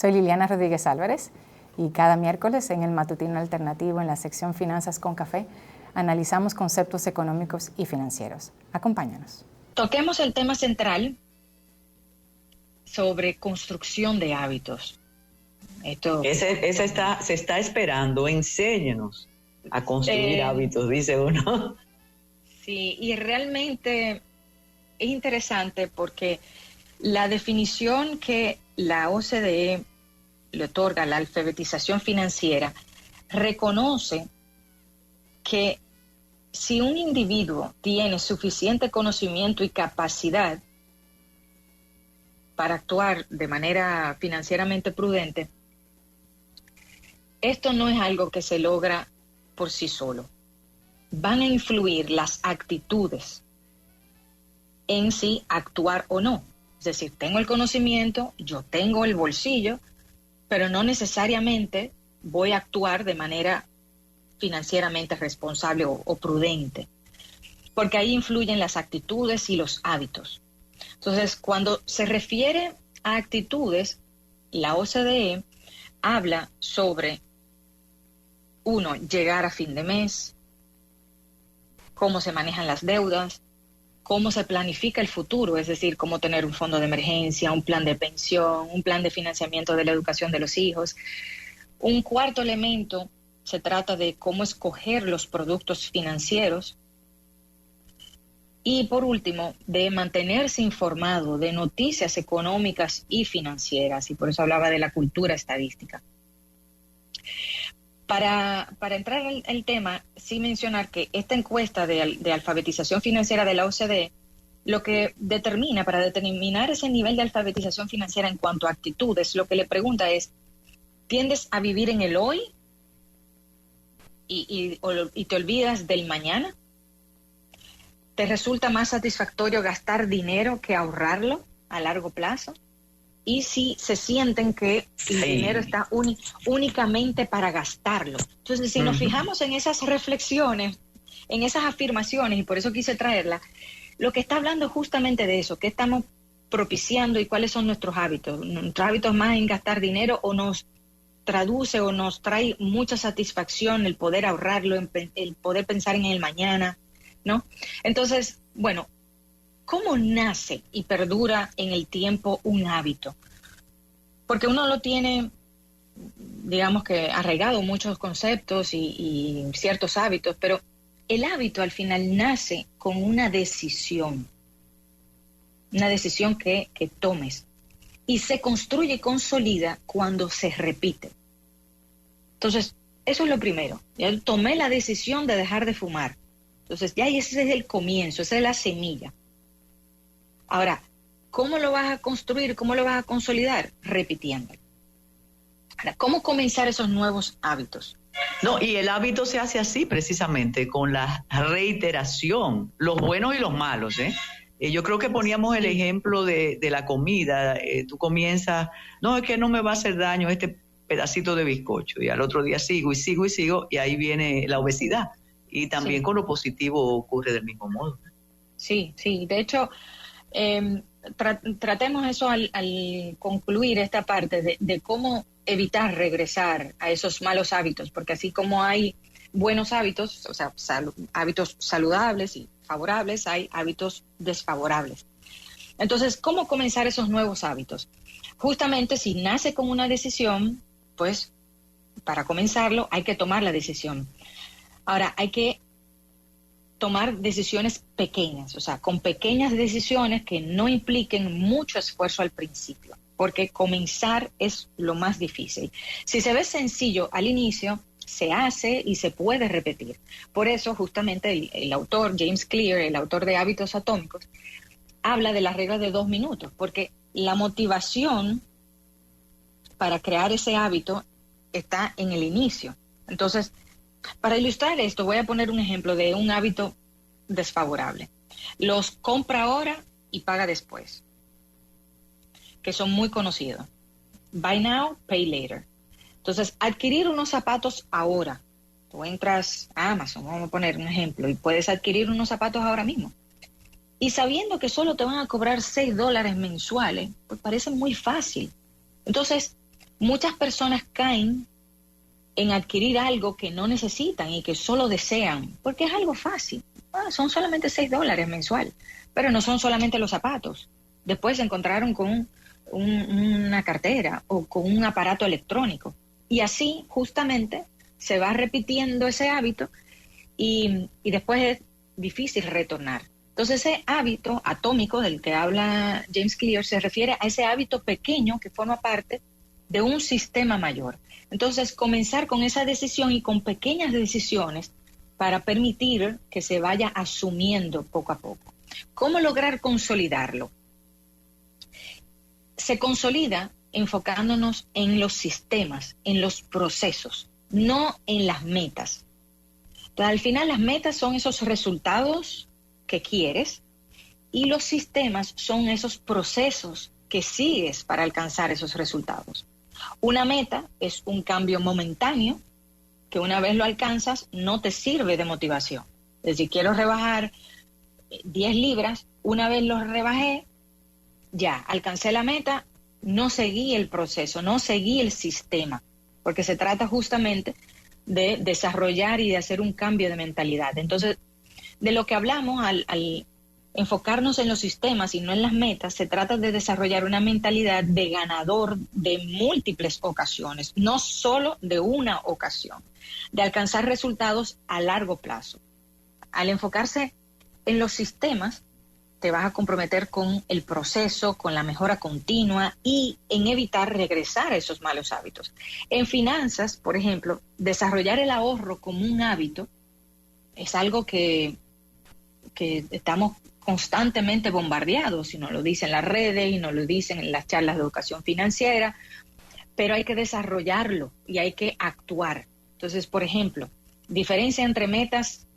Soy Liliana Rodríguez Álvarez y cada miércoles en el Matutino Alternativo, en la sección Finanzas con Café, analizamos conceptos económicos y financieros. Acompáñanos. Toquemos el tema central sobre construcción de hábitos. Se está esperando, enséñenos a construir hábitos, dice uno. Sí, y realmente es interesante porque la definición que la OCDE le otorga a la alfabetización financiera reconoce que si un individuo tiene suficiente conocimiento y capacidad para actuar de manera financieramente prudente, esto no es algo que se logra por sí solo. Van a influir las actitudes en si actuar o no. Es decir, tengo el conocimiento, yo tengo el bolsillo, pero no necesariamente voy a actuar de manera financieramente responsable o prudente, porque ahí influyen las actitudes y los hábitos. Entonces, cuando se refiere a actitudes, la OCDE habla sobre, uno, llegar a fin de mes, cómo se manejan las deudas, cómo se planifica el futuro, es decir, cómo tener un fondo de emergencia, un plan de pensión, un plan de financiamiento de la educación de los hijos. Un cuarto elemento se trata de cómo escoger los productos financieros. Y por último, de mantenerse informado de noticias económicas y financieras, y por eso hablaba de la cultura estadística. Para entrar al tema, sí mencionar que esta encuesta de alfabetización financiera de la OCDE, lo que determina, para determinar ese nivel de alfabetización financiera en cuanto a actitudes, lo que le pregunta es, ¿tiendes a vivir en el hoy y te olvidas del mañana? ¿Te resulta más satisfactorio gastar dinero que ahorrarlo a largo plazo? Y si se sienten que el dinero está únicamente para gastarlo. Entonces, si nos fijamos en esas reflexiones, en esas afirmaciones, y por eso quise traerla, lo que está hablando es justamente de eso, qué estamos propiciando y cuáles son nuestros hábitos. Nuestros hábitos más en gastar dinero, o nos traduce o nos trae mucha satisfacción el poder ahorrarlo, el poder pensar en el mañana, ¿no? Entonces, bueno, ¿cómo nace y perdura en el tiempo un hábito? Porque uno lo tiene, digamos que arraigado muchos conceptos y ciertos hábitos, pero el hábito al final nace con una decisión que tomes, y se construye y consolida cuando se repite. Entonces, eso es lo primero. Ya tomé la decisión de dejar de fumar. Entonces, ya ese es el comienzo, esa es la semilla. Ahora, ¿cómo lo vas a construir? ¿Cómo lo vas a consolidar? Repitiendo. Ahora, ¿cómo comenzar esos nuevos hábitos? No, y el hábito se hace así precisamente, con la reiteración, los buenos y los malos, ¿eh? Yo creo que poníamos el ejemplo de la comida. Tú comienzas, no, es que no me va a hacer daño este pedacito de bizcocho, y al otro día sigo, y ahí viene la obesidad. Y también con lo positivo ocurre del mismo modo. Sí, de hecho, tratemos eso al concluir esta parte de cómo evitar regresar a esos malos hábitos, porque así como hay buenos hábitos, o sea, hábitos saludables y favorables, hay hábitos desfavorables. Entonces, ¿cómo comenzar esos nuevos hábitos? Justamente si nace con una decisión, pues para comenzarlo hay que tomar la decisión. Ahora, hay que tomar decisiones pequeñas, o sea, con pequeñas decisiones que no impliquen mucho esfuerzo al principio, porque comenzar es lo más difícil. Si se ve sencillo al inicio, se hace y se puede repetir. Por eso, justamente, el autor, James Clear, el autor de Hábitos Atómicos, habla de la regla de 2 minutos, porque la motivación para crear ese hábito está en el inicio. Entonces, para ilustrar esto, voy a poner un ejemplo de un hábito desfavorable. Los compra ahora y paga después, que son muy conocidos. Buy now, pay later. Entonces, adquirir unos zapatos ahora. Tú entras a Amazon, vamos a poner un ejemplo, y puedes adquirir unos zapatos ahora mismo. Y sabiendo que solo te van a cobrar $6 mensuales, pues parece muy fácil. Entonces, muchas personas caen en adquirir algo que no necesitan y que solo desean, porque es algo fácil. Son solamente $6 mensual, pero no son solamente los zapatos. Después se encontraron con una cartera o con un aparato electrónico. Y así justamente se va repitiendo ese hábito y después es difícil retornar. Entonces ese hábito atómico del que habla James Clear se refiere a ese hábito pequeño que forma parte de un sistema mayor. Entonces comenzar con esa decisión y con pequeñas decisiones para permitir que se vaya asumiendo poco a poco. ¿Cómo lograr consolidarlo? Se consolida enfocándonos en los sistemas, en los procesos, no en las metas. Entonces, al final las metas son esos resultados que quieres y los sistemas son esos procesos que sigues para alcanzar esos resultados. Una meta es un cambio momentáneo que una vez lo alcanzas no te sirve de motivación. Es decir, quiero rebajar 10 libras, una vez los rebajé, ya, alcancé la meta, no seguí el proceso, no seguí el sistema, porque se trata justamente de desarrollar y de hacer un cambio de mentalidad. Entonces, de lo que hablamos al enfocarnos en los sistemas y no en las metas, se trata de desarrollar una mentalidad de ganador de múltiples ocasiones, no solo de una ocasión, de alcanzar resultados a largo plazo. Al enfocarse en los sistemas, te vas a comprometer con el proceso, con la mejora continua y en evitar regresar a esos malos hábitos. En finanzas, por ejemplo, desarrollar el ahorro como un hábito es algo que estamos constantemente bombardeados, y nos lo dicen las redes y nos lo dicen en las charlas de educación financiera, pero hay que desarrollarlo y hay que actuar. Entonces, por ejemplo, diferencia entre metas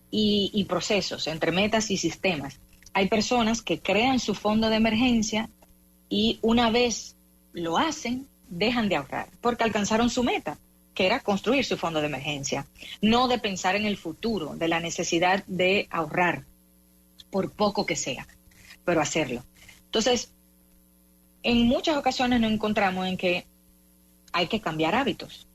y procesos, entre metas y sistemas. Hay personas que crean su fondo de emergencia y una vez lo hacen, dejan de ahorrar porque alcanzaron su meta, que era construir su fondo de emergencia, no de pensar en el futuro, de la necesidad de ahorrar, por poco que sea, pero hacerlo. Entonces, en muchas ocasiones nos encontramos en que hay que cambiar hábitos.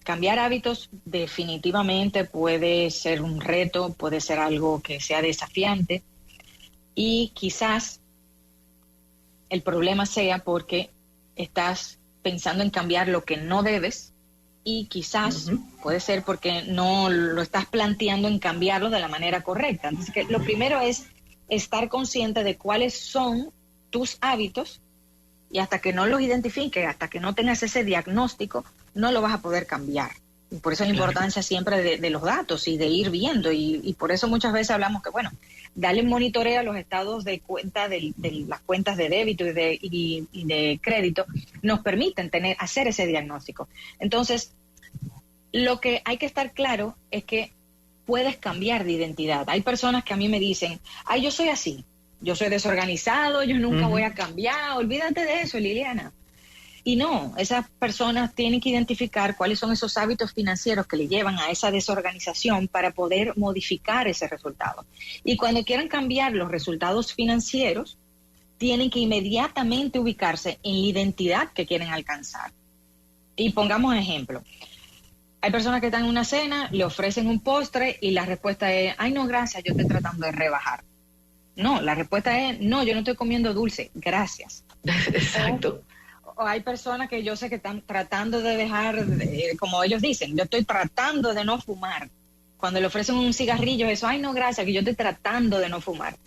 Cambiar hábitos definitivamente puede ser un reto, puede ser algo que sea desafiante y quizás el problema sea porque estás pensando en cambiar lo que no debes y quizás puede ser porque no lo estás planteando en cambiarlo de la manera correcta. Entonces, que lo primero es estar consciente de cuáles son tus hábitos y hasta que no los identifiques, hasta que no tengas ese diagnóstico, no lo vas a poder cambiar. Y por eso la importancia siempre de los datos y de ir viendo. Y por eso muchas veces hablamos que, bueno, darle monitoreo a los estados de cuenta de las cuentas de débito y de crédito nos permiten hacer ese diagnóstico. Entonces, lo que hay que estar claro es que puedes cambiar de identidad. Hay personas que a mí me dicen, ay, yo soy así, yo soy desorganizado, yo nunca voy a cambiar, olvídate de eso, Liliana. Y no, esas personas tienen que identificar cuáles son esos hábitos financieros que le llevan a esa desorganización para poder modificar ese resultado. Y cuando quieran cambiar los resultados financieros, tienen que inmediatamente ubicarse en la identidad que quieren alcanzar. Y pongamos ejemplo. Hay personas que están en una cena, le ofrecen un postre y la respuesta es, ay, no, gracias, yo estoy tratando de rebajar. No, la respuesta es, no, yo no estoy comiendo dulce, gracias. Exacto. O hay personas que yo sé que están tratando de dejar, como ellos dicen, yo estoy tratando de no fumar. Cuando le ofrecen un cigarrillo, eso, ay, no, gracias, que yo estoy tratando de no fumar.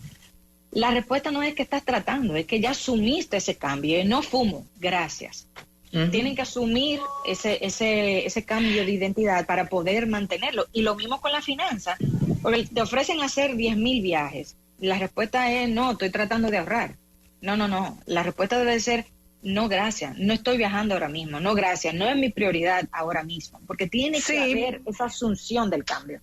La respuesta no es que estás tratando, es que ya asumiste ese cambio, no fumo, gracias. Tienen que asumir ese cambio de identidad para poder mantenerlo. Y lo mismo con la finanza, porque te ofrecen hacer 10,000 viajes. La respuesta es, no, estoy tratando de ahorrar. No. La respuesta debe ser, no, gracias, no estoy viajando ahora mismo, no, gracias, no es mi prioridad ahora mismo, porque tiene que haber esa asunción del cambio.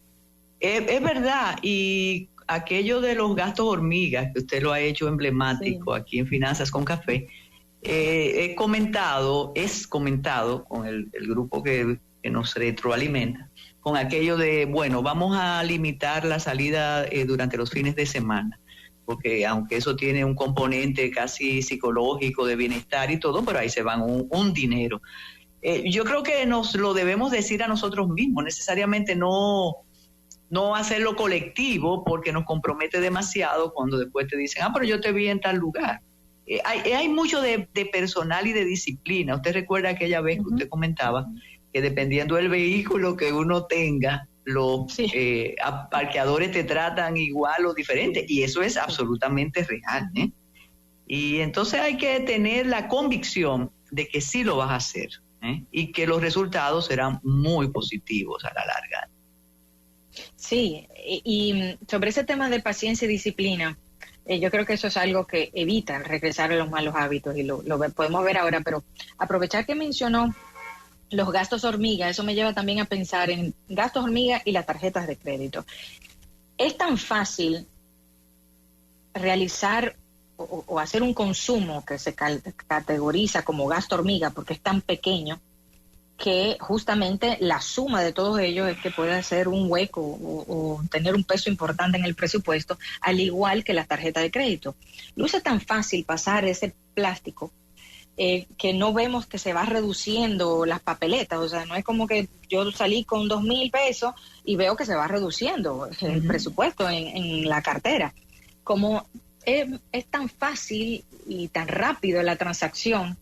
Es verdad, y aquello de los gastos hormigas, que usted lo ha hecho emblemático aquí en Finanzas con Café, es comentado con el grupo que nos retroalimenta, con aquello de, bueno, vamos a limitar la salida durante los fines de semana. porque aunque eso tiene un componente casi psicológico de bienestar y todo, pero ahí se van un dinero. Yo creo que nos lo debemos decir a nosotros mismos, necesariamente no hacerlo colectivo, porque nos compromete demasiado cuando después te dicen, pero yo te vi en tal lugar. Hay mucho de personal y de disciplina. Usted recuerda aquella vez que usted comentaba que dependiendo del vehículo que uno tenga, los parqueadores te tratan igual o diferente, y eso es absolutamente real, ¿eh? Y entonces hay que tener la convicción de que sí lo vas a hacer, ¿eh? Y que los resultados serán muy positivos a la larga. Sí, y sobre ese tema de paciencia y disciplina, yo creo que eso es algo que evita regresar a los malos hábitos, y lo podemos ver ahora, pero aprovechar que mencionó los gastos hormiga, eso me lleva también a pensar en gastos hormiga y las tarjetas de crédito. Es tan fácil realizar o hacer un consumo que se categoriza como gasto hormiga porque es tan pequeño, que justamente la suma de todos ellos es que puede hacer un hueco o tener un peso importante en el presupuesto, al igual que la tarjeta de crédito. Luce tan fácil pasar ese plástico que no vemos que se va reduciendo las papeletas. O sea, no es como que yo salí con 2,000 pesos y veo que se va reduciendo el presupuesto en la cartera. Como es tan fácil y tan rápido la transacción,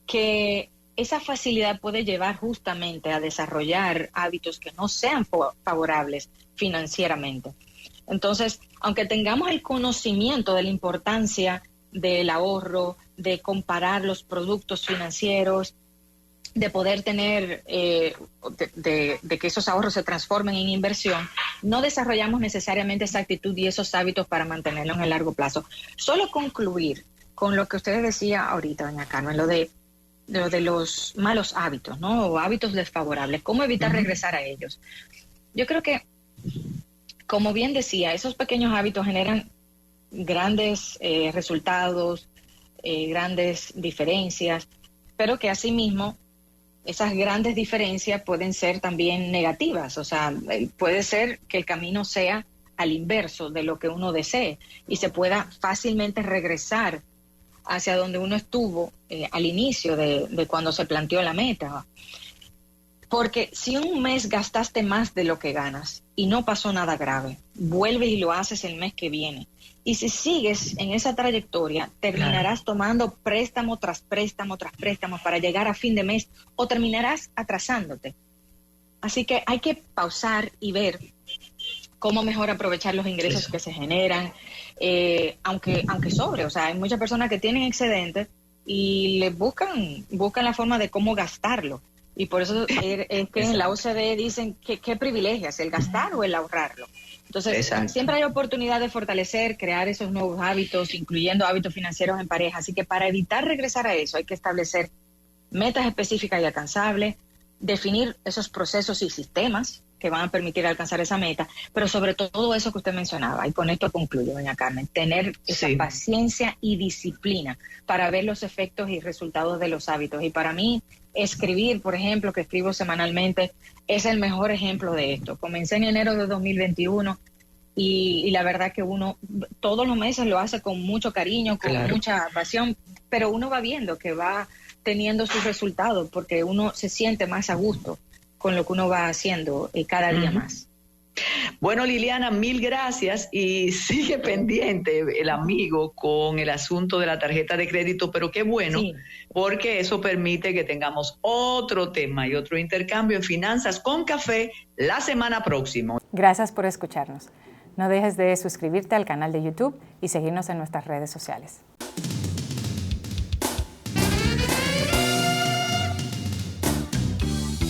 que esa facilidad puede llevar justamente a desarrollar hábitos que no sean favorables financieramente. Entonces, aunque tengamos el conocimiento de la importancia del ahorro, de comparar los productos financieros, de poder tener, de que esos ahorros se transformen en inversión, no desarrollamos necesariamente esa actitud y esos hábitos para mantenerlos en el largo plazo. Solo concluir con lo que usted decía ahorita, doña Carmen, lo de los malos hábitos, ¿no? O hábitos desfavorables, ¿cómo evitar regresar a ellos? Yo creo que, como bien decía, esos pequeños hábitos generan grandes resultados, grandes diferencias, pero que asimismo esas grandes diferencias pueden ser también negativas. O sea, puede ser que el camino sea al inverso de lo que uno desee y se pueda fácilmente regresar hacia donde uno estuvo al inicio de cuando se planteó la meta. Porque si un mes gastaste más de lo que ganas y no pasó nada grave, vuelves y lo haces el mes que viene. Y si sigues en esa trayectoria, terminarás tomando préstamo tras préstamo tras préstamo para llegar a fin de mes, o terminarás atrasándote. Así que hay que pausar y ver cómo mejor aprovechar los ingresos que se generan, aunque sobre. O sea, hay muchas personas que tienen excedentes y le buscan la forma de cómo gastarlo. Y por eso es que en la OCDE dicen que qué privilegias, el gastar o el ahorrarlo. Entonces, siempre hay oportunidad de fortalecer, crear esos nuevos hábitos, incluyendo hábitos financieros en pareja. Así que para evitar regresar a eso, hay que establecer metas específicas y alcanzables, definir esos procesos y sistemas que van a permitir alcanzar esa meta, pero sobre todo eso que usted mencionaba, y con esto concluyo, doña Carmen, tener esa paciencia y disciplina para ver los efectos y resultados de los hábitos. Y para mí, escribir, por ejemplo, que escribo semanalmente, es el mejor ejemplo de esto. Comencé en enero de 2021 y la verdad que uno todos los meses lo hace con mucho cariño, con mucha pasión, pero uno va viendo que va teniendo sus resultados porque uno se siente más a gusto con lo que uno va haciendo cada día más. Bueno, Liliana, mil gracias, y sigue pendiente el amigo con el asunto de la tarjeta de crédito, pero qué bueno, porque eso permite que tengamos otro tema y otro intercambio en Finanzas con Café la semana próxima. Gracias por escucharnos. No dejes de suscribirte al canal de YouTube y seguirnos en nuestras redes sociales.